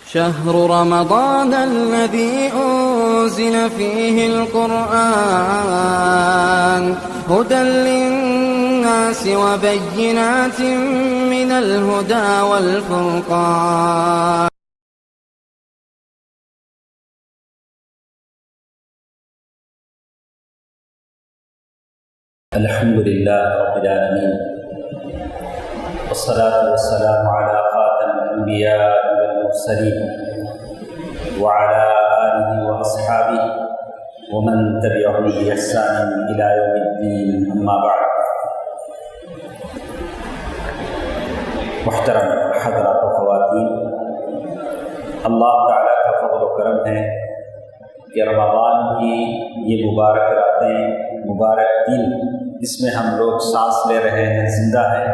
شهر رمضان الذي أنزل فيه القرآن هدى للناس وبينات من الهدى والفرقان. الحمد لله رب العالمين والصلاة والسلام على خاتم الأنبياء والمرسلين وعلى آله وأصحابه ومن تبعهم بإحسان إلى يوم الدين. أما بعد. محترم حضرات و خواتین، اللہ تعالیٰ کا فضل و کرم ہے کہ رمضان کی یہ مبارک راتیں، مبارک دن جس میں ہم لوگ سانس لے رہے ہیں، زندہ ہیں،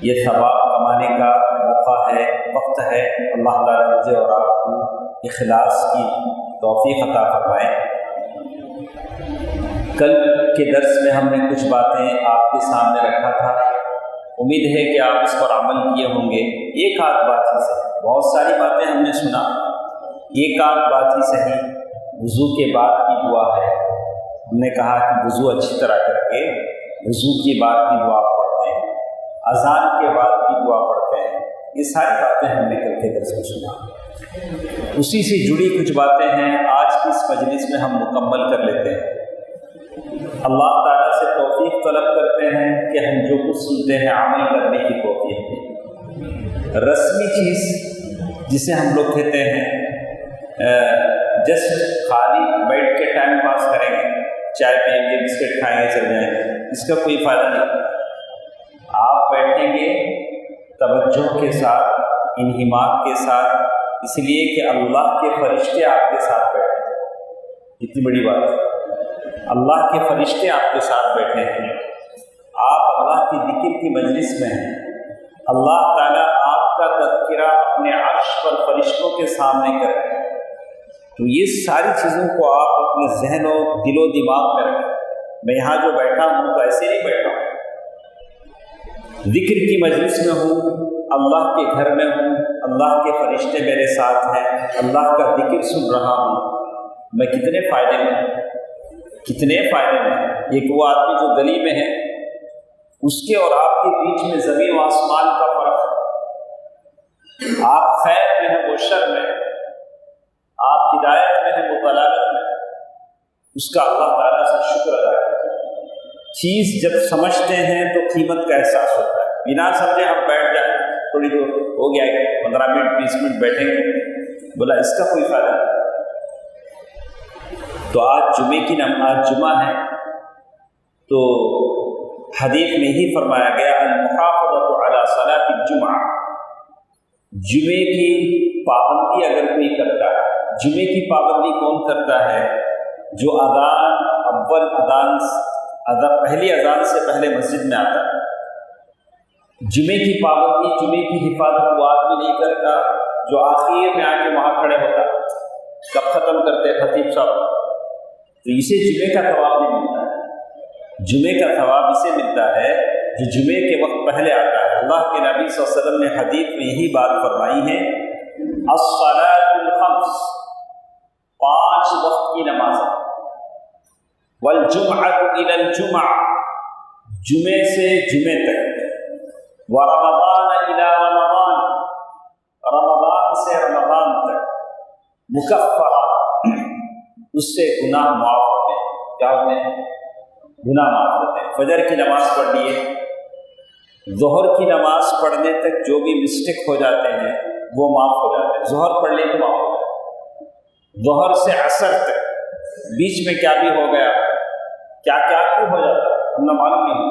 یہ ثواب کمانے کا موقع ہے، وقت ہے. اللہ تعالیٰ مجھے اور آپ کو اخلاص کی توفیق عطا فرمائے. کل کے درس میں ہم نے کچھ باتیں آپ کے سامنے رکھا تھا، امید ہے کہ آپ اس پر عمل کیے ہوں گے. ایک آدھ بات ہی سے، بہت ساری باتیں ہم نے سنا، ایک آدھ بات ہی صحیح. وضو کے بعد کی دعا ہے. ہم نے کہا کہ وضو اچھی طرح کر کے وضو کے بعد کی دعا پڑھتے ہیں، اذان کے بعد کی دعا پڑھتے ہیں. یہ ساری باتیں ہم نے کل کے درس میں سنا. اسی سے جڑی کچھ باتیں ہیں آج کی اس مجلس میں ہم مکمل کر لیتے ہیں. اللہ تعالیٰ سے توفیق طلب کرتے ہیں کہ ہم جو کچھ سنتے ہیں عمل کرنے کی توفیق دیں. رسمی چیز جسے ہم لوگ کہتے ہیں جسٹ خالی بیٹھ کے ٹائم پاس کریں گے، چائے پئیں گے، بسکٹ کھائیں گے، چل جائیں گے، اس کا کوئی فائدہ نہیں. آپ بیٹھیں گے توجہ کے ساتھ، انہماک کے ساتھ، اس لیے کہ اللہ کے فرشتے آپ کے ساتھ بیٹھے ہیں. اتنی بڑی بات ہے، اللہ کے فرشتے آپ کے ساتھ بیٹھے ہیں. آپ اللہ کی ذکر کی مجلس میں ہیں. اللہ تعالیٰ آپ کا تذکرہ اپنے عرش پر فرشتوں کے سامنے کر رہے ہیں. تو یہ ساری چیزوں کو آپ اپنے ذہن و دل و دماغ میں رکھیں. میں یہاں جو بیٹھا ہوں تو ایسے نہیں بیٹھا ہوں، ذکر کی مجلس میں ہوں، اللہ کے گھر میں ہوں، اللہ کے فرشتے میرے ساتھ ہیں، اللہ کا ذکر سن رہا ہوں. میں کتنے فائدے میں ہوں، کتنے فائدے میں. ایک وہ آدمی جو گلی میں ہے، اس کے اور آپ کے بیچ میں زمین و آسمان کا فرق ہے. آپ خیر میں ہیں، وہ شر میں ہے. آپ ہدایت میں ہیں، وہ ضلالت میں. اس کا اللہ تعالیٰ سے شکر ادا کریں. چیز جب سمجھتے ہیں تو قیمت کا احساس ہوتا ہے. بنا سمجھے ہم بیٹھ جائیں، تھوڑی دور ہو گیا کہ 15 منٹ 20 منٹ بیٹھیں گے، بولا اس کا کوئی فائدہ نہیں. تو آج جمعے کی نماز، جمعہ ہے، تو حدیث میں ہی فرمایا گیا المحافظۃ علی صلاۃ الجمعہ. جمعے کی پابندی اگر کوئی کرتا ہے، جمعے کی پابندی کون کرتا ہے؟ جو اذان، اول اذان، پہلی اذان سے پہلے مسجد میں آتا ہے. جمعے کی پابندی، جمعے کی حفاظت وہ آدمی نہیں کرتا جو آخر میں آ کے وہاں کھڑے ہوتا. کب ختم کرتے خطیب صاحب؟ تو اسے جمعے کا ثواب نہیں ملتا ہے. جمعے کا ثواب اسے ملتا ہے جو جمعے کے وقت پہلے آتا ہے. اللہ کے نبی صلی اللہ علیہ وسلم نے حدیث میں یہی بات فرمائی ہے، الصلاۃ الخمس، 5 وقت کی نماز، والجمعۃ الی الجمعہ، جمعے سے جمعے تک، ورمضان الی رمضان، رمضان سے رمضان تک، مکفرہ، اس سے گناہ معاف ہوتے ہیں. کیا ہوتے ہیں؟ گناہ معاف ہوتے ہیں. فجر کی نماز پڑھ لیے، ظہر کی نماز پڑھنے تک جو بھی مسٹیک ہو جاتے ہیں وہ معاف ہو جاتے ہیں. ظہر پڑھ لیے تو معاف ہو جاتے ہیں. ظہر سے عصر تک بیچ میں کیا بھی ہو گیا، کیا کیا کیوں ہو جاتا ہے ہم نے معلوم نہیں.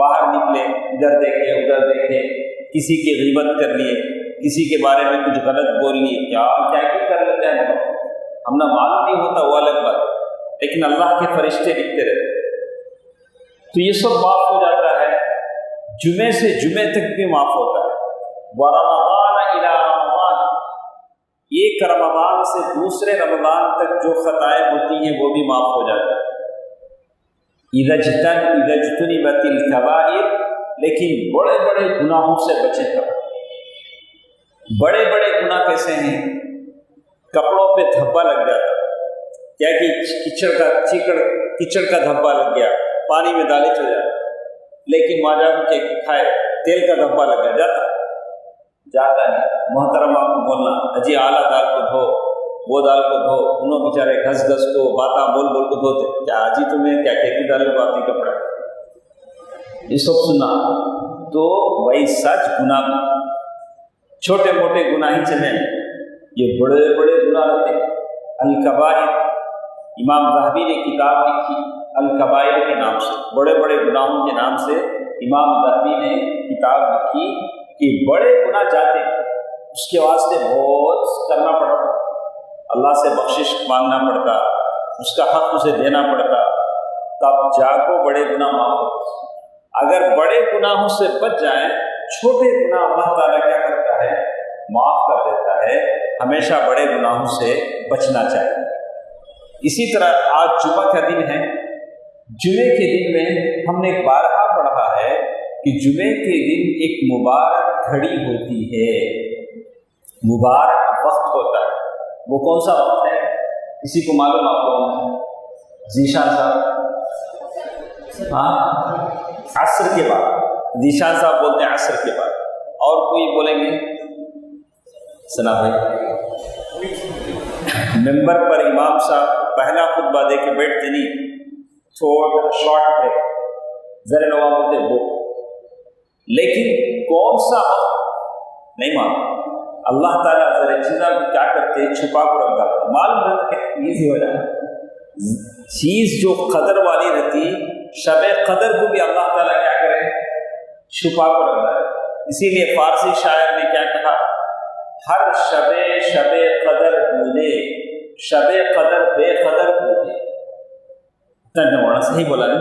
باہر نکلے، ادھر دیکھے ادھر دیکھے، کسی کی غیبت کر لیے، کسی کے بارے میں کچھ غلط بول لیے، کیا کیا کر لیتے ہیں ہم نے معلوم نہیں ہوتا، وہ الگ بات. لیکن اللہ کے فرشتے لکھتے رہتے. تو یہ سب معاف ہو جاتا ہے. جمعے سے جمعے تک بھی معاف ہوتا ہے. ورمضان الی رمضان، ایک رمضان سے دوسرے رمضان تک جو خطائیں ہوتی ہیں وہ بھی معاف ہو جاتی ہیں. اذا اجتنبت الکبائر، لیکن بڑے بڑے گناہوں سے بچے کرو. بڑے بڑے گناہ کیسے ہیں؟ کپڑوں پہ دھبا لگ جاتا، کیا کہ کیچڑ کا دھبا لگ گیا، پانی میں دالیں چل جاتا، لیکن وہاں جا کے کھائے تیل کا دھبا لگ جاتا نہیں۔ محترم آپ کو بولنا اجی اعلیٰ دال کو دھو، وہ دال کو دھو، انہوں بیچارے گھس کو باتاں بول کو دھوتے، کیا آجی تمہیں کیا کہتی دال کو آتی کپڑا، یہ سب سنا۔ تو وہی سچ گناہ میں چھوٹے موٹے گناہ ہی چلیں، یہ بڑے بڑے گناہ ہوتے۔ الکبائر، امام ذہبی نے کتاب لکھی الکبائر کے نام سے، بڑے بڑے گناہوں کے نام سے امام ذہبی نے کتاب لکھی کہ بڑے گناہ جاتے اس کے واسطے بہت کرنا پڑتا، اللہ سے بخشش مانگنا پڑتا، اس کا حق اسے دینا پڑتا، تب جا کو بڑے گناہ معاف ہوتے۔ اگر بڑے گناہوں سے بچ جائیں، چھوٹے گناہ اللہ تعالیٰ کیا کرتا ہے؟ معاف کر دیتا ہے۔ ہمیشہ بڑے گناہوں سے بچنا چاہیے۔ اسی طرح آج جمعہ کا دن ہے، جمعے کے دن میں ہم نے بارہا پڑھا ہے کہ جمعے کے دن ایک مبارک گھڑی ہوتی ہے، مبارک وقت ہوتا ہے۔ وہ کون سا وقت ہے؟ کسی کو معلوم؟ آپ کو ذیشان صاحب؟ ہاں، عصر کے بعد، ذیشان صاحب بولتے ہیں عصر کے بعد، اور کوئی بولیں گے؟ سنا بھائی، ممبر پر امام صاحب پہلا خطبہ دے کے بیٹھتے نہیں، تھوڑا شارٹ بریک، ذرا نوا بولتے وہ، لیکن کون سا وقت نہیں معلوم۔ اللہ تعالیٰ ذرا چیزاں کو کیا کرتے ہیں؟ چھپا کر رکھ دیتے، معلوم رہتا ہے ایزی ہو جائے۔ چیز جو قدر والی رہتی، شب قدر کو بھی اللہ تعالیٰ کیا کرے؟ چھپا کر رکھ دیتے۔ اسی لیے فارسی شاعر نے کیا کہا؟ ہر شب قدر بولے، شب قدر بے قدر بولے۔ اتنا صحیح بولا نا،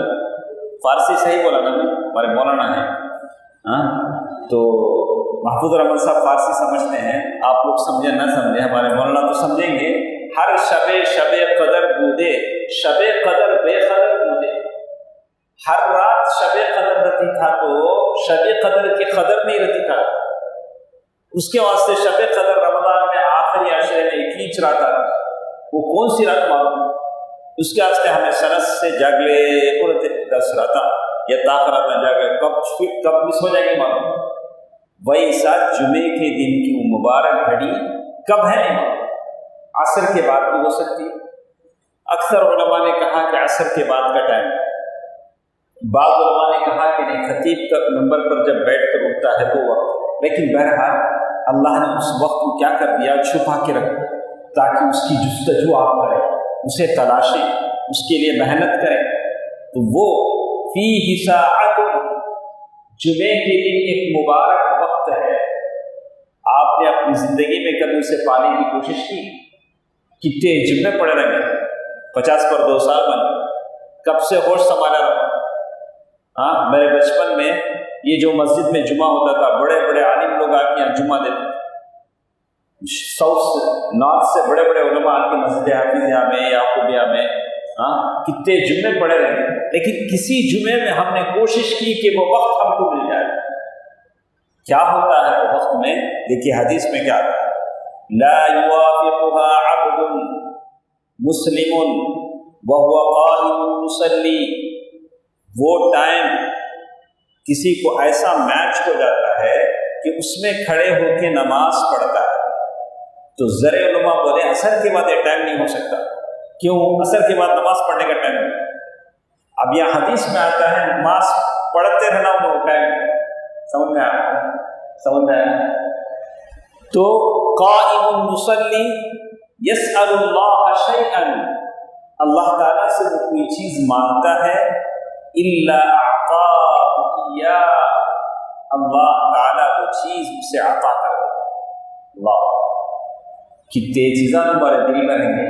فارسی صحیح بولا نا، ہمارے مولانا ہے ہاں، تو محفوظ رحمت صاحب فارسی سمجھتے ہیں، آپ لوگ سمجھیں نہ سمجھیں، ہمارے مولانا تو سمجھیں گے۔ ہر شب قدر بودے، شب قدر بے قدر بودے۔ ہر رات شب قدر رہتی تھا تو شب قدر کی قدر نہیں رہتی تھا، اس کے واسطے شب قدر رمضان میں آخری عشرے میں ایک ہی رات آتی، وہ کون سی رات معلوم؟ اس کے واسطے ہمیں سنس سے جاگلے پورے 10 راتا یا تاخرات نہ جاگلے، کب مس ہو جائیں گے معلوم۔ وہی ساتھ جمعے کے دن کی وہ مبارک گھڑی کب ہے نہیں معلوم، عصر کے بعد بھی ہو سکتی۔ اکثر علماء نے کہا کہ عصر کے بعد کا ٹائم، بعض علماء نے کہا کہ نہیں، خطیب کا ممبر پر جب بیٹھ کر اٹھتا ہے تو وقت، لیکن بہرحال اللہ نے اس وقت کو کیا کر دیا؟ چھپا کے رکھ دیا، تاکہ اس کی جستجو آپ کریں، اسے تلاشیں، اس کے لیے محنت کریں۔ تو وہ فیہ ساعۃ، جمعے کے دن ایک مبارک وقت ہے۔ آپ نے اپنی زندگی میں کبھی اسے پانے کی کوشش کی؟ کتنے جمعے پڑے رہیں گے؟ 50 پر 2 سال بن، کب سے ہوش سنبھالا رہا؟ ہاں، میرے بچپن میں یہ جو مسجد میں جمعہ ہوتا تھا، بڑے بڑے عالم لوگ آ کے یہاں جمعہ دیتے تھے، ساؤتھ سے، نارتھ سے بڑے بڑے علماء آ کے مسجد حافظیہ میں، یعقوبیہ میں، ہاں کتنے جمعے پڑے رہے، لیکن کسی جمعے میں ہم نے کوشش کی کہ وہ وقت ہم کو مل جائے۔ کیا ہوتا ہے وہ وقت میں؟ دیکھیے حدیث میں کیا آتا ہے، لا يوافقها عبد مسلم وهو قائم يصلي، وہ ٹائم کسی کو ایسا میچ ہو جاتا ہے کہ اس میں کھڑے ہو کے نماز پڑھتا ہے۔ تو ذرے علماء بولے عصر کے بعد یہ ٹائم نہیں ہو سکتا، کیوں؟ عصر کے بعد نماز پڑھنے کا ٹائم نہیں۔ اب یہ حدیث میں آتا ہے نماز پڑھتے رہنا وہ ٹائم، سمجھ میں آیا؟ سمجھ میں آیا؟ تو قائم یصلی یسأل اللہ شیئا، اللہ تعالیٰ سے وہ کوئی چیز مانگتا ہے، الا اعطاہ ایاہ، اللہ تعالیٰ وہ چیز اسے عطا کر دیتا۔ اللہ، کتنے چیزاں تمہارے دل میں رہیں گے،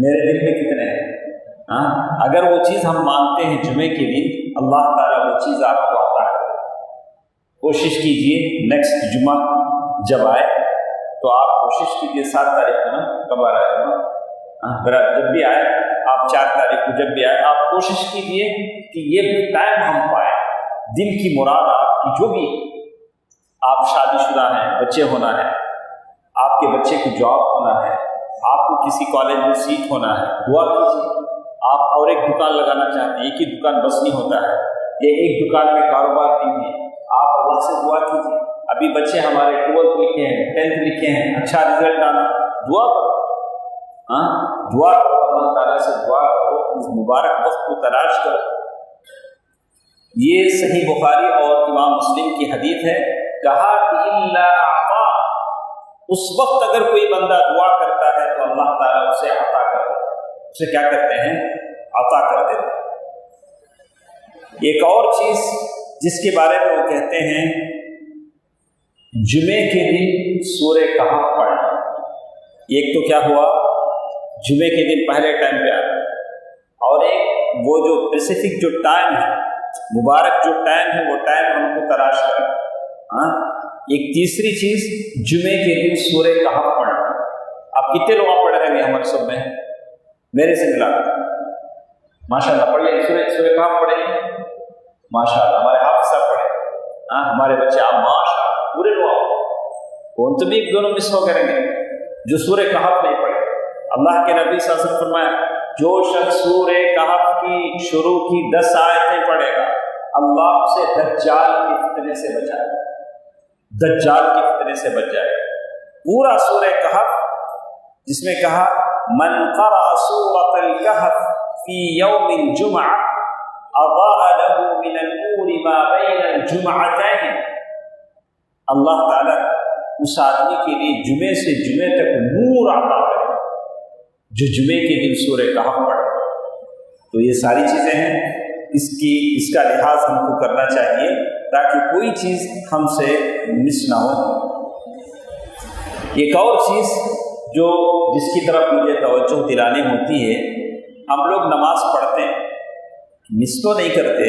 میرے دل میں کتنے ہیں؟ ہاں، اگر وہ چیز ہم مانگتے ہیں جمعے کے دن، اللہ تعالیٰ وہ چیز آپ کو عطا کر دیتا۔ کوشش کیجئے نیکسٹ جمعہ جب آئے تو آپ کوشش کیجئے 7 تاریخ کو، نا کب آ رہا ہے میرا، جب بھی آئے آپ 4 تاریخ کو جب بھی آئے، آپ کوشش کیجئے کہ یہ ٹائم ہم پائیں، دل کی مراد آپ کی جو بھی، آپ شادی شدہ ہیں، بچے ہونا ہے، کے بچے کو جاب ہونا ہے، آپ کو کسی کالج میں سیٹ ہونا ہے، دعا کیجیے۔ آپ اور ایک دکان لگانا چاہتے ہیں، ایک ہی دکان بس نہیں ہوتا ہے، یہ ایک دکان میں کاروبار نہیں ہے، آپ اللہ سے دعا کیجیے۔ ابھی بچے ہمارے 12th لکھے ہیں، 10th لکھے ہیں، اچھا رزلٹ آنا، دعا کرو، دعا کرو، اللہ تعالیٰ سے دعا کرو، اس مبارک وقت کو تلاش کرو۔ یہ صحیح بخاری اور امام مسلم کی حدیث ہے، کہا کہ الا اعطا، اس وقت اگر کوئی بندہ دعا کرتا ہے تو اللہ تعالیٰ اسے عطا کرتا ہے، اسے کیا کرتے ہیں؟ عطا کر دیتے ہیں۔ ایک اور چیز جس کے بارے میں وہ کہتے ہیں، جمعے کے دن سورہ کہف پڑھنا۔ ایک تو کیا ہوا، جمعے کے دن پہلے ٹائم پہ آنا، اور ایک وہ جو اسپیسیفک جو ٹائم ہے، مبارک جو ٹائم ہے، وہ ٹائم ہم کو تلاش کریں۔ ایک تیسری چیز، جمعے کے دن سورہ کہف پڑھنا۔ آپ کتنے لوگ پڑھ رہے ہیں ہمارے سب میں؟ میرے سے ملا ماشاء اللہ پڑھیے، سورہ کہف پڑھیں، ماشاء اللہ ہمارے حافظ صاحب پڑھیں، ہمارے بچے آپ ماشاء اللہ پورے لوگ، کون تو بھی ایک دونوں مس ہو کریں گے جو سورہ کہف نہیں پڑھے۔ اللہ کے نبی صلی اللہ علیہ وسلم فرمایا، جو شخص سورہ کہف کی شروع کی 10 آیتیں پڑھے گا، اللہ اسے دجال کے فتنے سے بچائے گا، دجال کے فتنے سے بچ جائے گا۔ پورا سورہ کہف جس میں کہا من قرأ سورة الكهف في يوم الجمعة اضاء له من النور ما بين الجمعتين، اللہ تعالیٰ اس آدمی کے لیے جمعے سے جمعے تک نور عطا کرے جو جمعے کے دن سورہ کہف پڑھے۔ تو یہ ساری چیزیں ہیں، اس کا لحاظ ہم کو کرنا چاہیے تاکہ کوئی چیز ہم سے مس نہ ہو۔ ایک اور چیز جو جس کی طرف مجھے توجہ دلانے ہوتی ہے، ہم لوگ نماز پڑھتے ہیں، مس تو نہیں کرتے،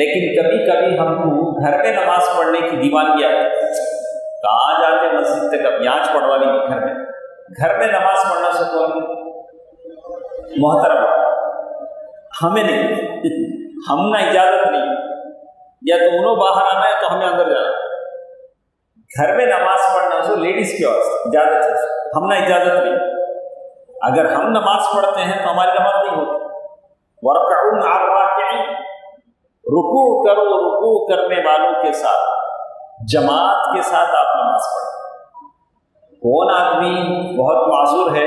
لیکن کبھی کبھی ہم کو گھر میں نماز پڑھنے کی دیوانگی آتی ہے۔ کہاں جاتے مسجد تک، اب یہاں پڑھوا لیں گے گھر میں نماز پڑھنا سکون محترم ہمیں نہیں، ہم نہ اجازت نہیں، یا تو انہوں باہر آنا ہے تو ہمیں اندر جانا۔ گھر میں نماز پڑھنا تو لیڈیز کی واسطے اجازت ہے، ہم نہ اجازت نہیں۔ اگر ہم نماز پڑھتے ہیں تو ہماری نماز نہیں ہوتی۔ وَرْكَعُوا مَعَ الرَّاكِعِينَ، رکوع کرو رکوع کرنے والوں کے ساتھ، جماعت کے ساتھ آپ نماز پڑھیں۔ کون آدمی بہت معذور ہے،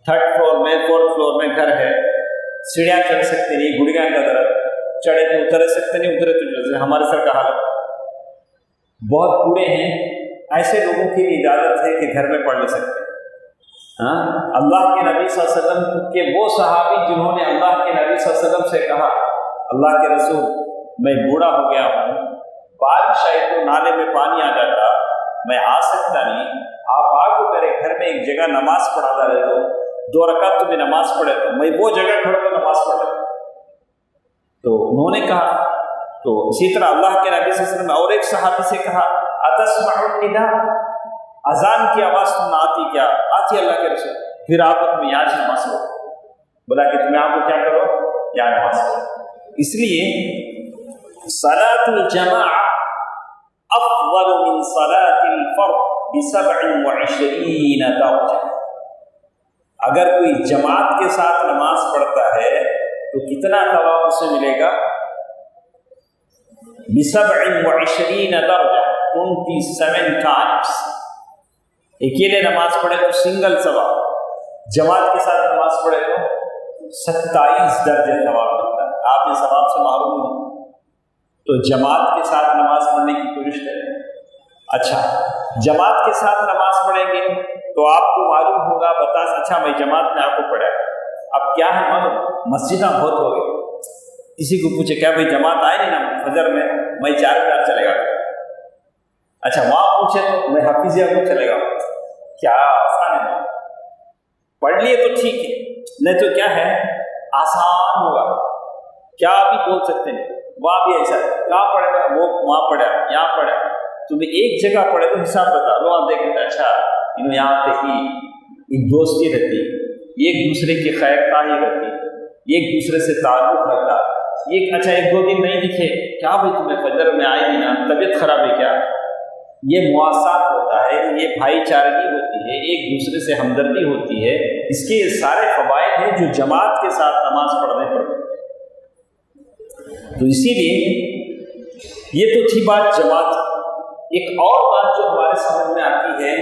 3rd فلور میں 4th فلور میں گھر ہے، سیڑھیاں چڑھ سکتے نہیں، گڑیاں کا درد، چڑھے تو اتر سکتے نہیں، اترے تو جیسے ہمارے سر کا حالت بہت بوڑھے ہیں، ایسے لوگوں کی اجازت ہے کہ گھر میں پڑھ لے سکتے ہیں۔ اللہ کے نبی صلی اللہ علیہ وسلم کے وہ صحابی جنہوں نے اللہ کے نبی صلی اللہ علیہ وسلم سے کہا، اللہ کے رسول میں بوڑھا ہو گیا ہوں، بارش آئی تو نالے میں پانی آ جاتا، میں آ سکتا نہیں، آپ آ کو میرے گھر میں ایک جگہ نماز پڑھاتا رہے تو 2 رکعت تو میں نماز پڑھے تو میں وہ جگہ کھڑ کر نماز پڑھا۔ تو انہوں نے کہا، تو اسی طرح اللہ کے نبی صلی اللہ علیہ وسلم نے اور ایک صحابی سے کہا، اتسمع النداء، اذان کی آواز سننا آتی کیا؟ آتی اللہ کے رسول، پھر آپ تمہیں یہاں سے نماز پڑھو، بولا کہ تمہیں آپ کو کیا کرو، یہاں نماز پڑھو۔ اس لیے صلاۃ الجماع افضل من صلاۃ الفرد ب27 درجہ۔ اگر کوئی جماعت کے ساتھ نماز پڑھتا ہے تو کتنا ثواب اسے ملے گا؟ ب27 درجہ، 27 ٹائمز۔ اکیلے نماز پڑھے تو سنگل ثواب، جماعت کے ساتھ نماز پڑھے تو 27 درجے ثواب ملتا ہے۔ آپ اس ثواب سے محروم ہوں تو جماعت کے ساتھ نماز پڑھنے کی کوشش کریں۔ اچھا، جماعت کے ساتھ نماز پڑھیں گے تو آپ کو معلوم ہوگا، اچھا میں جماعت میں آپ کو پڑھا، اب کیا ہے معلوم، مسجدیں بہت ہو گئی، کسی کو پوچھے کیا بھائی جماعت آئے نہیں نا فجر میں 4 بجے چلے گا، اچھا وہاں پوچھے تو میں حفیظیہ کو چلے گا، کیا آسان ہے، پڑھ لیے تو ٹھیک ہے، نہیں تو کیا ہے آسان ہوگا، کیا بھی بول سکتے ہیں، وہاں بھی ایسا کہاں پڑھے گا، وہ وہاں پڑھا یہاں پڑھا، تمہیں ایک جگہ پڑھے تو حساب بتا لو، آپ دیکھیں اچھا انہوں یہاں پہ ہی ایک دوستی رہتی، ایک دوسرے کی خیر خواہی رہتی، ایک دوسرے سے تعلق رکھتا، ایک اچھا 1-2 دن نہیں دکھے، کیا بھائی تمہیں فجر میں آئے نہیں نا، طبیعت خراب ہے کیا، یہ مواسات ہوتا ہے، یہ بھائی چارگی ہوتی ہے، ایک دوسرے سے ہمدردی ہوتی ہے، اس کے سارے فوائد ہیں جو جماعت کے ساتھ نماز پڑھنے پر ملتے ہیں۔ تو اسی لیے یہ تو تھی بات جماعت۔ ایک اور بات جو ہمارے سمجھ میں آتی ہے،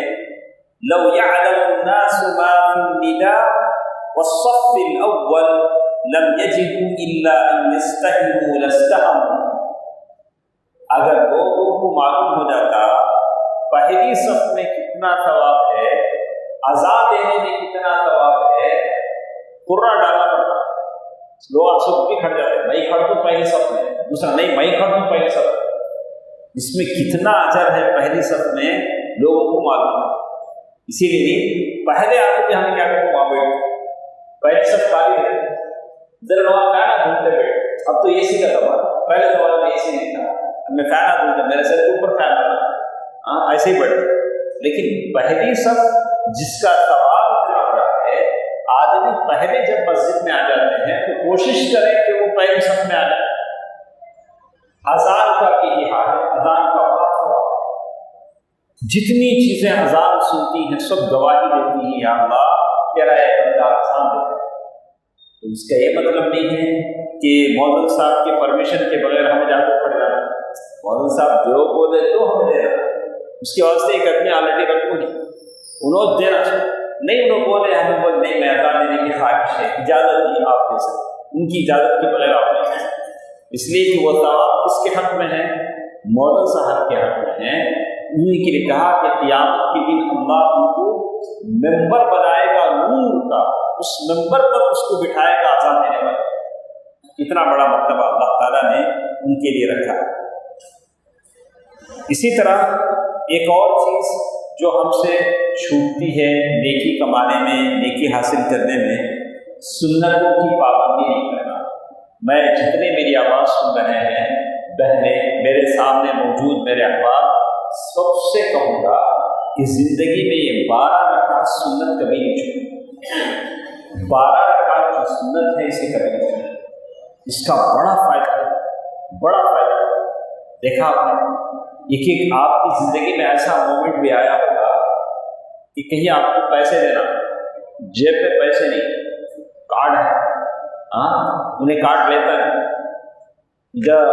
لو يعلم الناس ما في النداء والصف الاول لم يجدوا الا ان يستهموا لاستهموا۔ اگر لوگوں کو معلوم ہو جاتا پہلی صف میں کتنا ثواب ہے، اذان دینے میں کتنا ثواب ہے، قرہ ڈالنا پڑتا۔ لوگ سب بھی کھڑ جاتے ہیں، میں کھڑ دوں پہلی صف میں، دوسرا نہیں میں کھڑ دوں پہلی صف میں، اس میں کتنا اجر ہے پہلی صف میں لوگوں کو معلوم ہے۔ اسی لیے پہلے آتے تھے ہمیں کیا کہتے ہیں، وہاں بیٹھ پہلی صف خالی ہے، ذرا وہاں فینا ڈھونڈتے بیٹھ۔ اب تو اے سی کا زمانہ، پہلے زمانے میں اے سی نہیں تھا، میں فینا ڈھونڈتا، میرے سر کے اوپر فین بنا، ایسے ہی بیٹھتے۔ لیکن پہلی صف جس کا ثواب اتنا بڑا ہے، آدمی پہلے جب مسجد میں آ جاتے ہیں تو کوشش کریں کہ وہ پہلی صف میں آ جائے۔ اذان کا یہی حال ہے، اذان کا بڑا ثواب، جتنی چیزیں اذان سنتی ہیں سب گواہی دیتی ہیں، یا اللہ تیرا یہ بندہ اذان دے۔ تو اس کا یہ مطلب نہیں ہے کہ مؤذن صاحب کے پرمیشن کے بغیر ہمیں جا کے پڑھ جانا، مؤذن صاحب جو بولے تو ہمیں دینا، اس کے واسطے ایک آدمی آلریڈی رکھو نہیں، انہوں دینا نہیں، انہوں بولے ہمیں بول نہیں میں اذان دینے کی خواہش ہے، اجازت نہیں آپ دے سکتے، ان کی اجازت کے بغیر آپ نہیں دے، اس لیے کہ وہ ثواب کس کے حق میں ہے، مؤذن صاحب کے حق میں ہے۔ انہیں کے لیے کہا کہ قیامت کے دن اللہ ان کو ممبر بنائے گا نور کا، اس ممبر پر اس کو بٹھائے گا اذان دینے والا۔ اتنا بڑا مرتبہ اللہ تعالیٰ نے ان کے لیے رکھا۔ اسی طرح ایک اور چیز جو ہم سے چھوٹتی ہے نیکی کمانے میں، نیکی حاصل کرنے میں، سنتوں کی پابندی نہیں کرنا۔ میں جتنے میری آواز سن رہے ہیں بہنیں، میرے سامنے موجود میرے احباب، سب سے کہوں گا کہ زندگی میں یہ 12 رکعت سنت کبھی نہیں چھوڑیں۔ 12 رکعت جو سنت ہے اسے کبھی نہیں چھوڑیں، اس کا بڑا فائدہ ہے، بڑا فائدہ ہے۔ دیکھا آپ نے ایک آپ کی زندگی میں ایسا مومنٹ بھی آیا ہوگا کہ کہیں آپ کو پیسے دینا، جیب میں پیسے نہیں، کارڈ ہے، انہیں کارڈ لیتا ہے، ادھر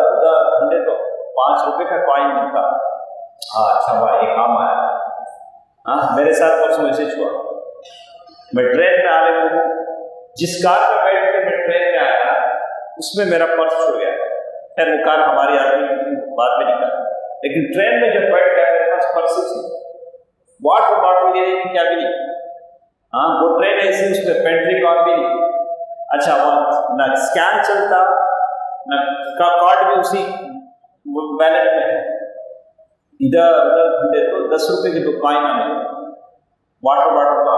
ڈھونڈے تو 5 روپے کا کوائن ملتا، اچھا بھائی یہ کام آیا۔ میرے ساتھ پرسوں ایسے ہوا، میں ٹرین میں آ رہا ہوں، جس کار میں بیٹھ کے میں ٹرین میں آیا اس میں میرا پرس چھوڑ گیا۔ خیر وہ کار ہماری آدمی بعد میں نکالا، لیکن ٹرین میں جب بیٹھ گیا میرے پاس پرس تھی، واٹر باٹل لینے کی کیا بھی نہیں، وہ ٹرین ایسی اس میں پینٹری کارڈ بھی نہیں، اچھا وہاں نہ اسکین چلتا نہ کارڈ بھی اسی بیلٹ میں ہے، ادھر ادھر ڈھونڈے تو 10 روپے کی تو کوائن آ گئی، واٹر باٹل کا۔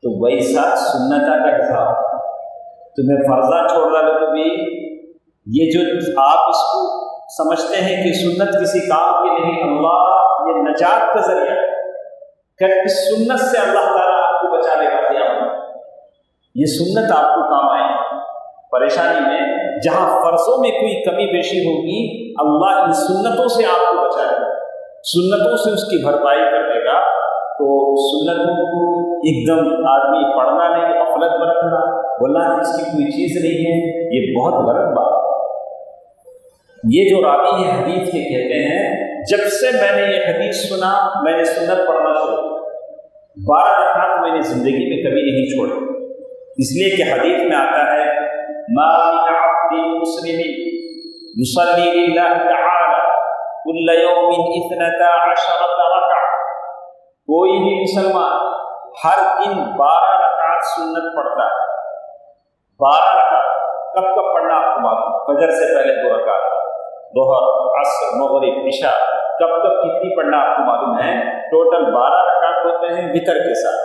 تو ویسا سنتا کا حساب، تمہیں فرضہ چھوڑ رہا تو بھی یہ جو آپ اس کو سمجھتے ہیں کہ سنت کسی کام کی نہیں، اللہ یہ نجات کا ذریعہ ہے کہ اس سنت سے اللہ تعالیٰ آپ کو بچا لے گا قیامت، یہ سنت آپ کو کام آئے گی پریشانی میں، جہاں فرضوں میں کوئی کمی بیشی ہوگی اللہ ان سنتوں سے آپ کو بچا لے گا، سنتوں سے اس کی بھرپائی کر دے گا۔ تو سنتوں کو ایک دم آدمی پڑھنا نہیں، غفلت برتنا، بولنا کہ اس کی کوئی چیز نہیں ہے، یہ بہت غلط بات ہے۔ یہ جو راوی یہ حدیث کے کہتے ہیں جب سے میں نے یہ حدیث سنا میں نے سنت پڑھنا شروع کیا، 12 رکعت میں نے زندگی میں کبھی نہیں چھوڑے، اس لیے کہ حدیث میں آتا ہے ما من عبد مسلم يصلي لله تعالى كل يوم 12 ركعة، کوئی بھی مسلمان ہر دن 12 رکعت سنت پڑھتا ہے۔ 12 رکعت کب کب پڑھنا آپ کو معلوم، فجر سے پہلے 2 رکعت، ظہر عصر مغرب عشاء، کب کب کتنی پڑھنا آپ کو معلوم ہے، ٹوٹل 12 رکعت ہوتے ہیں وتر کے ساتھ۔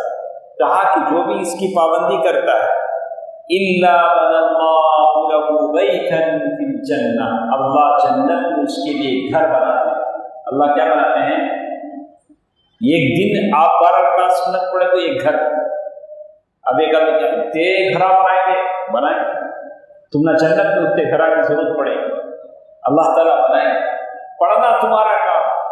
کہا کہ جو بھی اس کی پابندی کرتا ہے الا بنى الله له بيتا في الجنة، اللہ جنت میں اس کے لیے گھر بناتے ہیں۔ اللہ کیا بناتے ہیں، ایک دن آپ 12 رکعت سنت پڑھے تو ایک گھر، اب ایک آدمی کیا تے گھر بنائیں گے، بنائیں، تم نہ جنت میں اتنے گھر کی ضرورت پڑے، اللہ تعالیٰ بنائیں، پڑھنا تمہارا کام،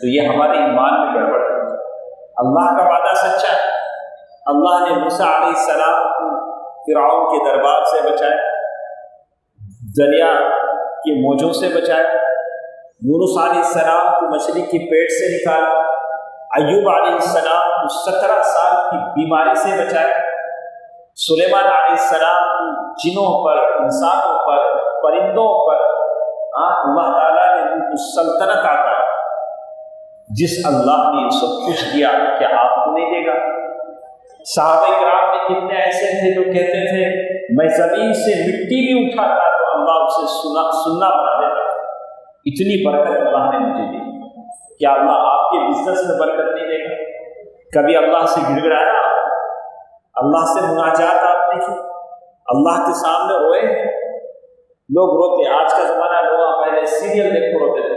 تو یہ ہمارے ایمان میں گڑبڑ ہے۔ اللہ کا وعدہ سچا ہے، اللہ نے موسیٰ علیہ السلام کو فرعون کے دربار سے بچایا، دریا کے موجوں سے بچایا، یونس علیہ السلام کو مچھلی کی پیٹ سے نکالا، ایوب علیہ السلام کو 17 سال کی بیماری سے بچایا، سلیمان علیہ السلام کو جنوں پر، انسانوں پر، پرندوں پر اللہ تعالیٰ نے ان کو سلطنت عطا کی۔ جس اللہ نے یہ سب کچھ دیا، کیا آپ کو نہیں دے گا؟ صحابہ کرام میں کتنے ایسے تھے جو کہتے تھے میں زمین سے مٹی بھی اٹھاتا تو اللہ اسے سننا بنا دیتا، اتنی برکت اللہ نے مجھے دی۔ کیا اللہ آپ کے بزنس میں برکت نہیں دے گا؟ کبھی اللہ سے گڑ گڑایا، اللہ سے مناجات آپ نے کی، اللہ کے سامنے روئے؟ لوگ روتے، آج کا زمانہ لوگ پہلے سیریل دیکھ کر روتے تھے،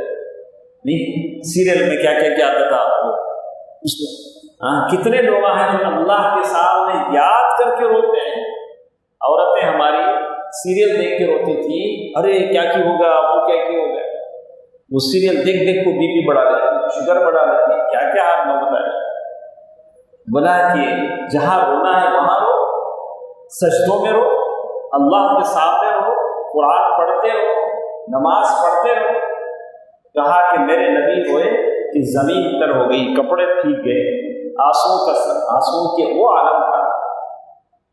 نہیں سیریل میں کیا کیا آتا تھا آپ کو اس میں۔ کتنے لوگ ہیں جو اللہ کے سامنے یاد کر کے روتے ہیں۔ عورتیں ہماری سیریل دیکھ کے روتی تھی، ارے کیا کی ہوگا، آپ کو کیا کی ہوگا، وہ سیریل دیکھ دیکھ کو بی پی بڑھا لیتی، شوگر بڑھا لیتی، کیا کیا آپ نے بتایا۔ بولا کہ جہاں رونا ہے وہاں رو، سجدوں میں رو، اللہ کے سامنے رو، قرآن پڑھتے رہو، نماز پڑھتے رہو۔ کہا کہ میرے نبی ہوئے کہ زمین تر ہو گئی، کپڑے پھینک گئے، آنسوں کے وہ عالم تھا۔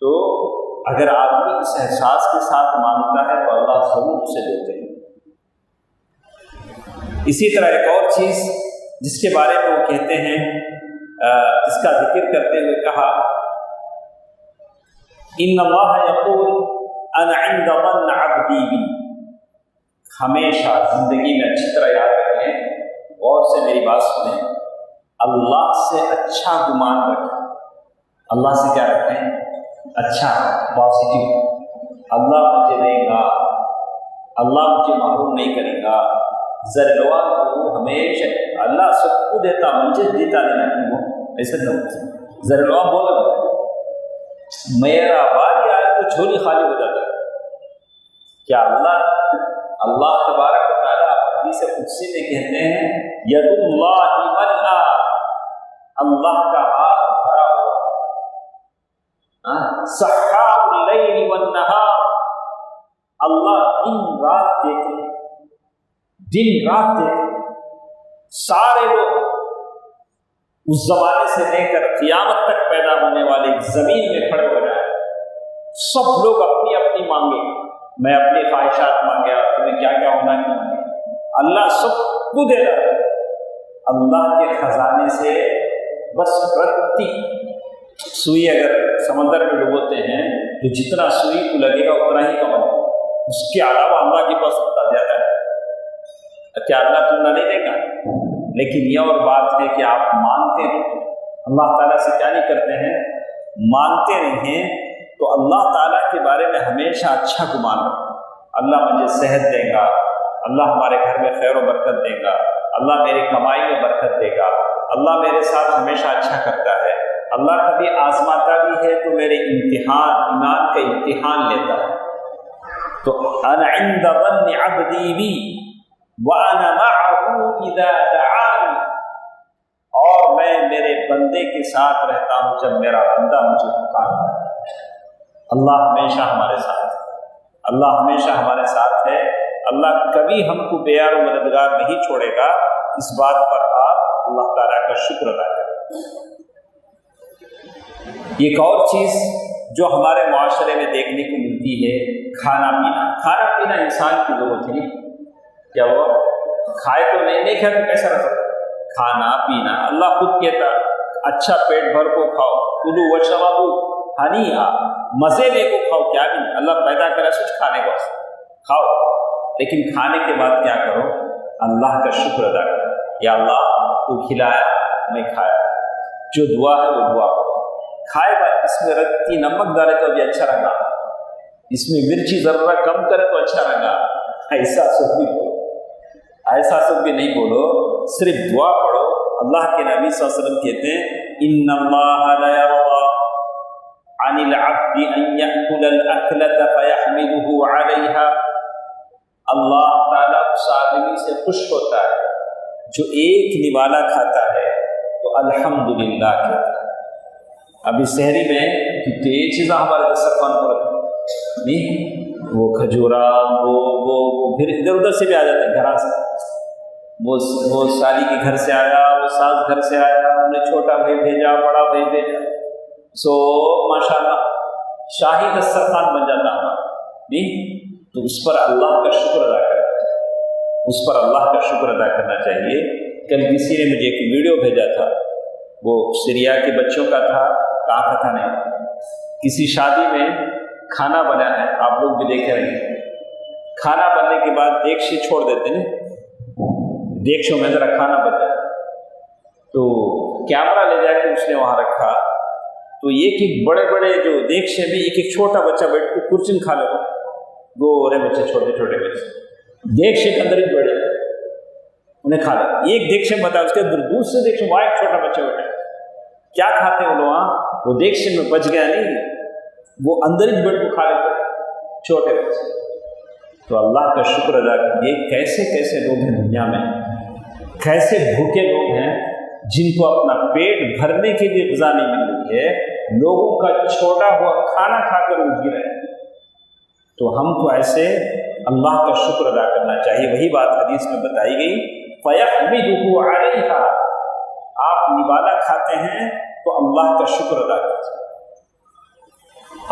تو اگر آدمی اس احساس کے ساتھ مانتا ہے تو اللہ ضرور اسے دیتے ہیں۔ اسی طرح ایک اور چیز جس کے بارے میں وہ کہتے ہیں، اس کا ذکر کرتے ہوئے کہا ان اللہ یقول انا عند ظن عبدی بی۔ ہمیشہ زندگی میں اچھی طرح یاد رکھیں، غور سے میری بات سنیں، اللہ سے اچھا گمان رکھیں۔ اللہ سے کیا رکھیں؟ اچھا، پازیٹیو۔ اللہ مجھے دے گا، اللہ مجھے محروم نہیں کرے گا۔ ذرلوا کو ہمیشہ اللہ سب کو دیتا، مجھے دیتا نہیں، وہ ایسا نہ ہوتا۔ ذرلوا بولا میرا بار آئے تو جھولی خالی ہو جاتا ہے۔ کیا اللہ تبارک و تعالیٰ حدیث قدسی میں کہتے ہیں ید اللہ ملأ، اللہ کا ہاتھ بھرا ہوا، سحاب اللیل والنہار، اللہ دن رات دیکھتے، دن رات دیکھتے۔ سارے لوگ اس زمانے سے لے کر قیامت تک پیدا ہونے والے زمین میں کھڑے ہو جائیں، سب لوگ اپنی اپنی مانگے، میں اپنی خواہشات مانگا، تمہیں کیا کیا ہونا ہے مانگے، اللہ سب کو دے رہا ہے۔ اللہ کے خزانے سے بس رتی سوئی اگر سمندر میں ڈبوتے ہیں تو جتنا سوئی کو لگے گا اتنا ہی کم ہوگا، اس کے علاوہ اللہ کے پاس اتنا زیادہ ہے۔ کیا اللہ تم نہ نہیں دے گا؟ لیکن یہ اور بات ہے کہ آپ مانتے نہیں، اللہ تعالیٰ سے کیا نہیں کرتے ہیں، مانتے نہیں ہیں۔ تو اللہ تعالیٰ کے بارے میں ہمیشہ اچھا گمان رکھو، اللہ مجھے صحت دے گا، اللہ ہمارے گھر میں خیر و برکت دے گا، اللہ میری کمائی میں برکت دے گا، اللہ میرے ساتھ ہمیشہ اچھا کرتا ہے، اللہ کبھی آزماتا بھی ہے تو میرے امتحان، ایمان کا امتحان لیتا ہے۔ تو انا عند ظن عبدی بی وانا معه اذا دعانی، اور میں میرے بندے کے ساتھ رہتا ہوں جب میرا بندہ مجھے پکارتا ہے۔ اللہ ہمیشہ ہمارے ساتھ ہے، اللہ ہمیشہ ہمارے ساتھ ہے، اللہ کبھی ہم کو بے یار و مددگار نہیں چھوڑے گا۔ اس بات پر آپ اللہ تعالیٰ کا شکر ادا کریں۔ ایک اور چیز جو ہمارے معاشرے میں دیکھنے کو ملتی ہے، کھانا پینا۔ کھانا پینا انسان کی ضرورت ہے، کیا وہ کھائے تو نہیں کھائے تو کیسا رہ سکتا؟ کھانا پینا اللہ خود کہتا اچھا پیٹ بھر کو کھاؤ، کلو وشربوا ہنیئا، مزے لے کو کھاؤ، کیا بھی نہیں، اللہ پیدا کرا سوچ کھانے کو کھاؤ، لیکن کھانے کے بعد کیا کرو؟ اللہ کا شکر ادا کرو، یا اللہ تو کھلایا میں کھایا، جو دعا ہے وہ دعا کرو۔ کھائے گا اس میں رتی نمک ڈالے تو ابھی اچھا رنگا، اس میں مرچی ذرہ کم کرے تو اچھا رنگا، ایسا سب بھی بولو، ایسا سب بھی نہیں بولو، صرف دعا پڑھو۔ اللہ کے نبی صلی اللہ علیہ وسلم کہتے ہیں ان اللہ لا یرضی عن العبد ان یأکل الاکلة فیحمده علیہا، اللہ تعالیٰ اس آدمی سے خوش ہوتا ہے جو ایک نوالا کھاتا ہے تو الحمدللہ کہتا ہے۔ ابھی سحری میں کتنی چیزیں ہمارے دسترخوان پر نہیں، وہ کھجورا وہ پھر ادھر ادھر سے بھی آ جاتے ہیں گھر سے، وہ سالی کے گھر سے آیا، وہ ساس گھر سے آیا، ہم نے چھوٹا بھائی بھیجا، بڑا بھائی بھیجا، سو ماشاءاللہ شاہی دسترخوان بن جاتا ہمارا نہیں۔ تو اس پر اللہ کا شکر ادا کرنا چاہیے، اس پر اللہ کا شکر ادا کرنا چاہیے۔ کل کسی نے مجھے ایک ویڈیو بھیجا تھا، وہ سیریا کے بچوں کا تھا، کہاں کا تھا نہیں، کسی شادی میں کھانا بنا ہے، آپ لوگ بھی دیکھ رہے ہیں، کھانا بننے کے بعد دیگچی چھوڑ دیتے ہیں، دیگچوں میں ذرا کھانا بچا، تو کیمرہ لے جا کے اس نے وہاں رکھا، تو یہ کہ بڑے بڑے جو دیگچے میں ایک ایک چھوٹا بچہ بیٹھ کے کرسی میں کھا لے گا، گورے بچے، چھوٹے چھوٹے بچے دیگچے کے اندر ہی بیٹھے انہیں کھا لیا، ایک دیگچے میں بتا، اس کے دوسرے دیگچے وہاں ایک چھوٹا بچہ بیٹھا، کیا کھاتے ہیں وہ لوگ، وہ دیگچے میں بچ گیا نہیں، وہ اندر ہی بیٹھ کو کھا لیتے چھوٹے بچے۔ تو اللہ کا شکر ادا کیجیے، کیسے کیسے لوگ ہیں دنیا میں، کیسے بھوکے لوگ ہیں جن کو اپنا پیٹ بھرنے کے لیے غذا نہیں مل رہی ہے، لوگوں کا چھوٹا ہوا کھانا کھا کر اٹھ گرے ہیں۔ تو ہم کو ایسے اللہ کا شکر ادا کرنا چاہیے، وہی بات حدیث میں بتائی گئی، فَيَحْمِدُهُ عَلَيْهَا، آپ نوالا کھاتے ہیں تو اللہ کا شکر ادا کیجیے،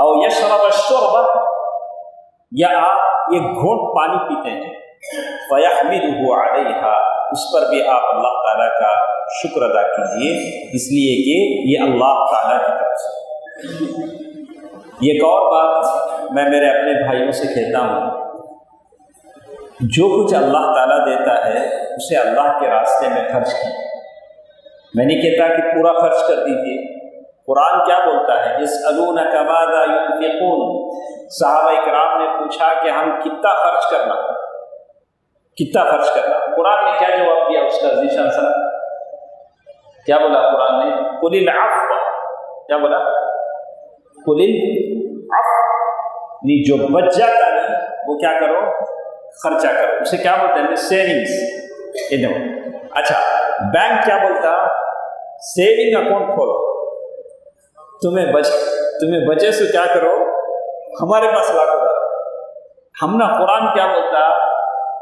او یشرب الشرب، یا آپ ایک گھونٹ پانی پیتے ہیں، فَيَحْمِدُهُ عَلَيْهَا، اس پر بھی آپ اللہ تعالیٰ کا شکر ادا کیجیے، اس لیے کہ یہ اللہ تعالیٰ کی طرف سے۔ ایک اور بات میں میرے اپنے بھائیوں سے کہتا ہوں، جو کچھ اللہ تعالیٰ دیتا ہے اسے اللہ کے راستے میں خرچ کیجیے۔ میں نہیں کہتا کہ پورا خرچ کر دیجیے، قرآن کیا بولتا ہے، یسألونک ماذا ينفقون، صحابہ کرام نے پوچھا کہ ہم کتنا خرچ کرنا، کتنا خرچ کرنا، قرآن نے کیا جواب دیا اس کا ذیشان سر، کیا بولا قرآن نے، قل العفو، کیا بولا، قل العفو، نہیں جو بچ جاتا ہے وہ کیا کرو، خرچہ کرو، اسے کیا بولتے ہیں، سیونگز۔ اچھا بینک کیا بولتا، سیونگ اکاؤنٹ کھولو، تمہیں بچے سے کیا کرو، ہمارے پاس لاکھوں دا، ہم نا قرآن کیا بولتا،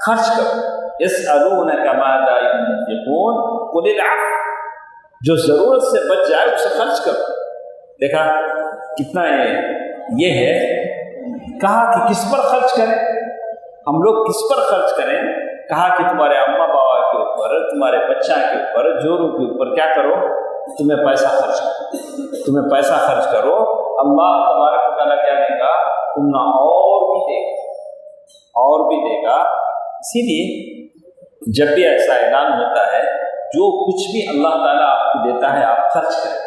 خرچ کرو، یسألونک ماذا ينفقون قل العفو، جو ضرورت سے بچ جائے اسے خرچ کرو۔ دیکھا کتنا یہ ہے، کہا کہ کس پر خرچ کریں، ہم لوگ کس پر خرچ کریں، کہا کہ تمہارے اماں بابا کے اوپر، تمہارے بچہ کے اوپر، جوروں کے اوپر کیا کرو، تمہیں پیسہ خرچ کرو، تمہیں پیسہ خرچ کرو، اللہ تبارک و تعالیٰ کیا دے گا، تم نہ اور بھی دے گا، اور بھی دے گا۔ اسی لیے جب بھی ایسا اعلان ہوتا ہے، جو کچھ بھی اللہ تعالیٰ آپ کو دیتا ہے آپ خرچ کریں،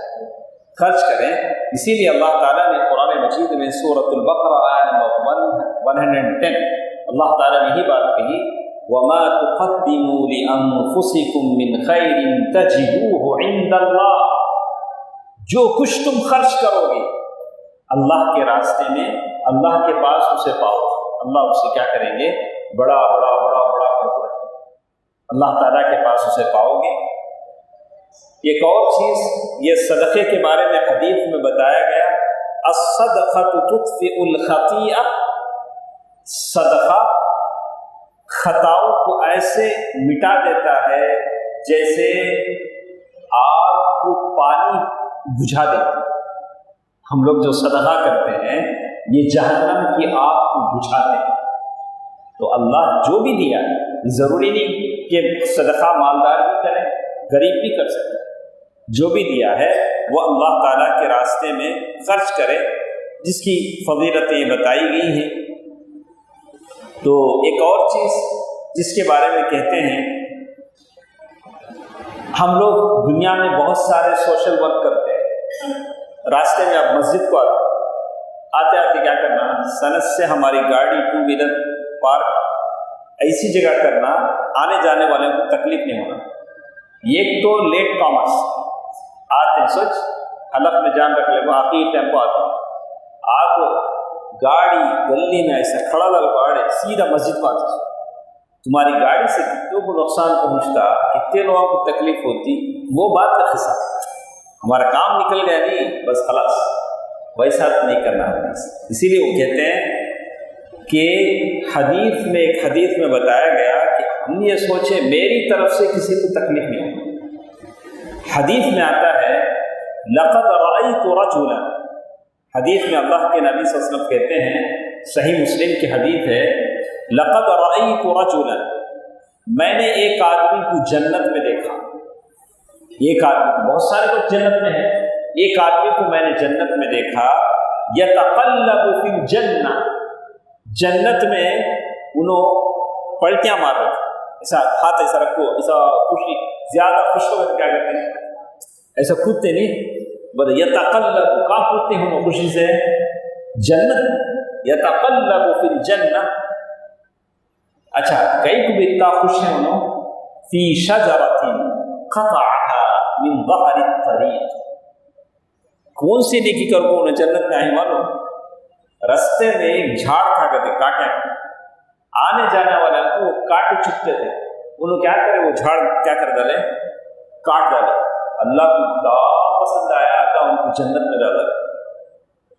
خرچ کریں۔ اسی لیے اللہ تعالیٰ نے قرآن مجید میں سورۃ البقرہ آیت نمبر 110 اللہ تعالیٰ نے یہی بات کہی، وَمَا تُقَدِّمُوا لِأَنفُسِكُم مِّن خَيْرٍ تَجِدُوهُ عِندَ اللَّهِ، جو کچھ تم خرچ کرو گے اللہ کے راستے میں، اللہ کے پاس اسے پاؤ، اللہ اسے کیا کریں گے، بڑا بڑا بڑا بڑا کر اللہ تعالیٰ کے پاس اسے پاؤ گے۔ ایک اور چیز یہ صدقے کے بارے میں حدیث میں بتایا گیا، الصدقۃ تطفئ الخطیئہ، صدقہ خطاؤں کو ایسے مٹا دیتا ہے جیسے آگ کو پانی بجھا دیتا ہے۔ ہم لوگ جو صدقہ کرتے ہیں یہ جہنم کی آگ کو بجھاتے ہیں۔ تو اللہ جو بھی دیا ہے، ضروری نہیں کہ صدقہ مالدار بھی کریں، غریب بھی کر سکتے ہیں، جو بھی دیا ہے وہ اللہ تعالیٰ کے راستے میں خرچ کرے، جس کی فضیلتیں بتائی گئی ہیں۔ تو ایک اور چیز جس کے بارے میں کہتے ہیں، ہم لوگ دنیا میں بہت سارے سوشل ورک کرتے ہیں، راستے میں آپ مسجد کو آتے آتے کیا کرنا، سنت سے ہماری گاڑی ٹو ویلر پارک ایسی جگہ کرنا آنے جانے والوں کو تکلیف نہیں ہونا۔ ایک تو لیٹ کامرس آتے ہیں، سوچ حلق میں جان رکھ لے، وہ آخری ٹیمپو آتا ہے، آپ گاڑی گلی میں ایسا کھڑا لگا سیدھا مسجد کو آتے، تمہاری گاڑی سے کتنوں کو نقصان پہنچتا، کتنے لوگوں کو تکلیف ہوتی، وہ بات کا حصہ ہمارا کام نکل گیا نہیں بس خلاص، ویسا نہیں کرنا ہے۔ اسی لیے وہ کہتے ہیں کہ ایک حدیث میں بتایا گیا کہ ہم یہ سوچے میری طرف سے کسی کو تکلیف نہیں ہوگی۔ حدیث میں آتا ہے لقد رأيت رجلا، حدیث میں اللہ کے نبی صلی اللہ علیہ وسلم کہتے ہیں، صحیح مسلم کی حدیث ہے، لقد رأيت رجلا، میں نے ایک آدمی کو جنت میں دیکھا۔ ایک آدمی، بہت سارے لوگ جنت میں ہیں، ایک آدمی کو میں نے جنت میں دیکھا، یتقلب فی الجنہ، جنت میں انہوں پلٹیاں مار رہے تھے، ایسا ہاتھ ایسا رکھو، ایسا خوشی، زیادہ خوش ہو کیا کرتے ہیں، ایسا کودتے نہیں، بولے یتقلب، کہاں کودتے ہیں وہ خوشی سے؟ جنت، یتقلب فی الجنہ۔ اچھا، کئی کو بھی اتنا خوش ہیں انہوں، فی شجرۃ قطعها من ظہر الطریق، کون سی نیکی کر کو انہیں جنت میں آئی معلوم؟ رستے میں ایک جھاڑ تھا، کہتے کاٹے، آنے جانے والے کو کاٹے چکتے تھے، انہوں کیا کرے، وہ جھاڑ کیا کر ڈالے، کاٹ ڈالے۔ اللہ کو دا پسند آیا، اللہ ان کو جنت میں ڈالا،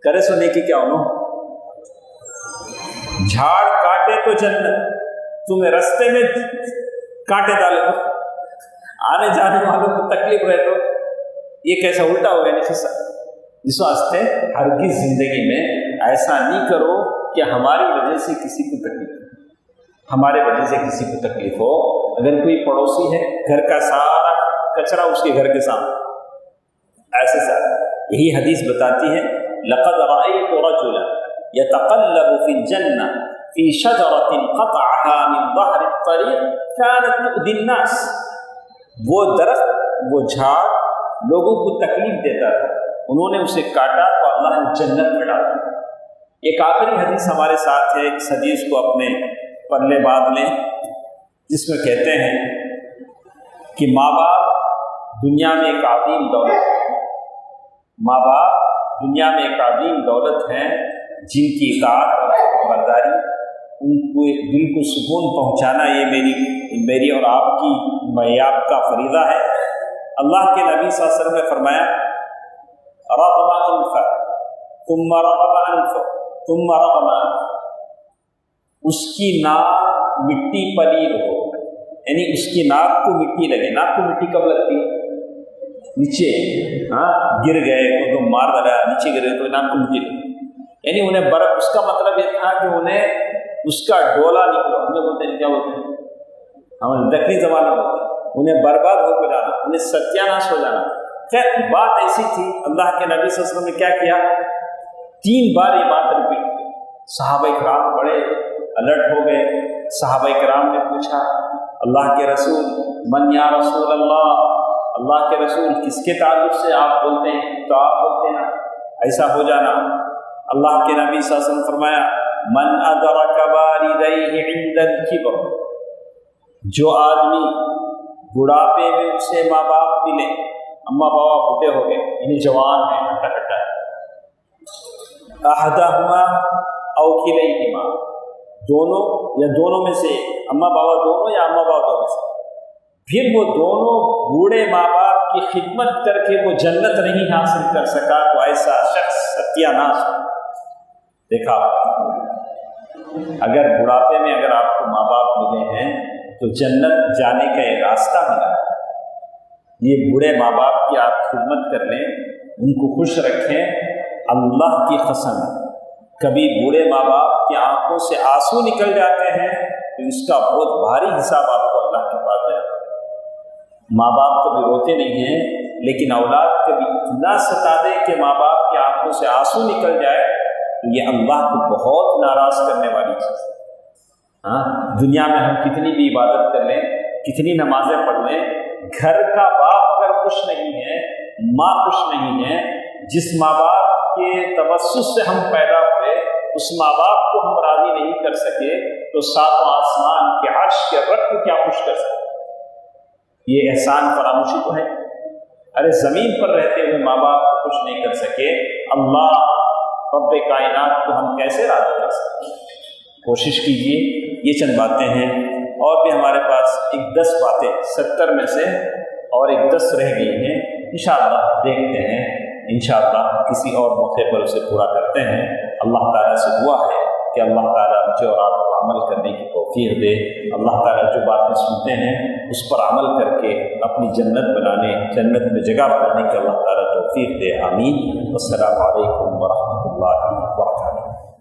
کرے سو نیکی کیا انہوں؟ جھاڑ کاٹے تو جنت، تمہیں رستے میں کاٹے ڈالے تو آنے جانے والوں کو تکلیف رہے تو یہ کیسا الٹا ہو گیا نہیں قصہ۔ اس واسطے ہرگز زندگی میں ایسا نہیں کرو کہ ہماری وجہ سے کسی کو تکلیف ہو، ہمارے وجہ سے کسی کو تکلیف ہو۔ اگر کوئی پڑوسی ہے، گھر کا سارا کچرا اس کے گھر کے سامنے، ایسے سارا، یہی حدیث بتاتی ہے لقد رأيت رجلا يتقلب في الجنة في شجرة قطعها من ظهر الطريق كانت تؤذي الناس، وہ درخت، وہ جھاڑ لوگوں کو تکلیف دیتا تھا، انہوں نے اسے کاٹا تو اللہ نے جنت میں ڈالا۔ ایک آخری حدیث ہمارے ساتھ ہے، اس حدیث کو اپنے پلے باندھ لیں، جس میں کہتے ہیں کہ ماں باپ دنیا میں ایک عظیم دولت ہے، ماں باپ دنیا میں ایک عظیم دولت ہیں، جن کی اطاعت اور برداری ان کو دل کو سکون پہنچانا یہ میری اور آپ کی آپ کا فریضہ ہے۔ اللہ کے نبی صلی اللہ علیہ وسلم نے فرمایا رغم انف ثم رغم انف ثم رغم انف، اس کی ناک مٹی پلید ہو، یعنی اس کی ناک کو مٹی لگے۔ ناک کو مٹی کب لگتی ہے؟ نیچے، ہاں گر گئے تو مار ڈالا، نیچے گر گئے تو ناک کو مٹی لگے، یعنی انہیں برف، اس کا مطلب یہ تھا کہ انہیں اس کا ڈولا نکلو، ہمیں بولتے ہیں کیا بولتے ہیں، ہمیں دکنی زمانہ ہوتا ہے، انہیں برباد ہو کے ڈالا، انہیں ستیاناش ہو جانا۔ خیر بات ایسی تھی، اللہ کے نبی صلی اللہ علیہ وسلم نے کیا کیا، 3 بار یہ بات رپیٹ کی۔ صحابہ کرام بڑے الرٹ ہو گئے، صحابہ کرام نے پوچھا اللہ کے رسول، من یا رسول اللہ، اللہ کے رسول کس کے تعلق سے آپ بولتے ہیں؟ تو آپ بولتے ہیں نا ایسا ہو جانا۔ اللہ کے نبی صلی اللہ علیہ وسلم فرمایا من ادرک والدیہ عند الکبر، جو آدمی بڑھاپے میں اسے ماں باپ ملے، اماں بابا بوڑھے ہو گئے، یعنی جوان ہیں، ہٹا کٹا ہے، احدہما او کلیہما، دونوں یا دونوں میں سے، اماں بابا دونوں یا اماں بابا دونوں سے، پھر وہ دونوں بوڑھے ماں باپ کی خدمت کر کے وہ جنت نہیں حاصل کر سکا تو ایسا شخص ستیہ ناش۔ دیکھا، اگر بڑھاپے میں اگر آپ کو ماں باپ ملے ہیں تو جنت جانے کا ایک راستہ ملا ہے۔ یہ بوڑھے ماں باپ کی آپ خدمت کر لیں، ان کو خوش رکھیں، اللہ کی قسم کبھی بوڑھے ماں باپ کی آنکھوں سے آنسو نکل جاتے ہیں تو اس کا بہت بھاری حساب آپ کو اللہ کے پاس دینا پڑے گا۔ ماں باپ کبھی روتے نہیں ہیں، لیکن اولاد کبھی اتنا ستا دے کہ ماں باپ کی آنکھوں سے آنسو نکل جائے تو یہ اللہ کو بہت ناراض کرنے والی چیز ہے۔ ہاں، دنیا میں ہم کتنی بھی عبادت کر لیں، کتنی نمازیں پڑھ لیں، گھر کا باپ اگر خوش نہیں ہے، ماں خوش نہیں ہے، جس ماں باپ کے توسط سے ہم پیدا ہوئے اس ماں باپ کو ہم راضی نہیں کر سکے تو ساتوں آسمان کے عرش کے رب کو کیا خوش کر سکتے؟ یہ احسان فراموشی تو ہے۔ ارے زمین پر رہتے ہوئے ماں باپ کو خوش نہیں کر سکے، اللہ رب کائنات کو ہم کیسے راضی کر سکتے؟ کوشش کیجیے، یہ چند باتیں ہیں اور بھی ہمارے پاس ایک 10 باتیں 70 میں سے اور ایک 10 رہ گئی ہیں، انشاءاللہ دیکھتے ہیں، انشاءاللہ کسی اور موقع پر اسے پورا کرتے ہیں۔ اللہ تعالیٰ سے دعا ہے کہ اللہ تعالیٰ مجھے اور آپ کو عمل کرنے کی توفیق دے۔ اللہ تعالیٰ جو باتیں سنتے ہیں اس پر عمل کر کے اپنی جنت بنانے، جنت میں جگہ بنانے کی اللہ تعالیٰ توفیق دے، آمین۔ السلام علیکم ورحمۃ اللہ وبرکاتہ۔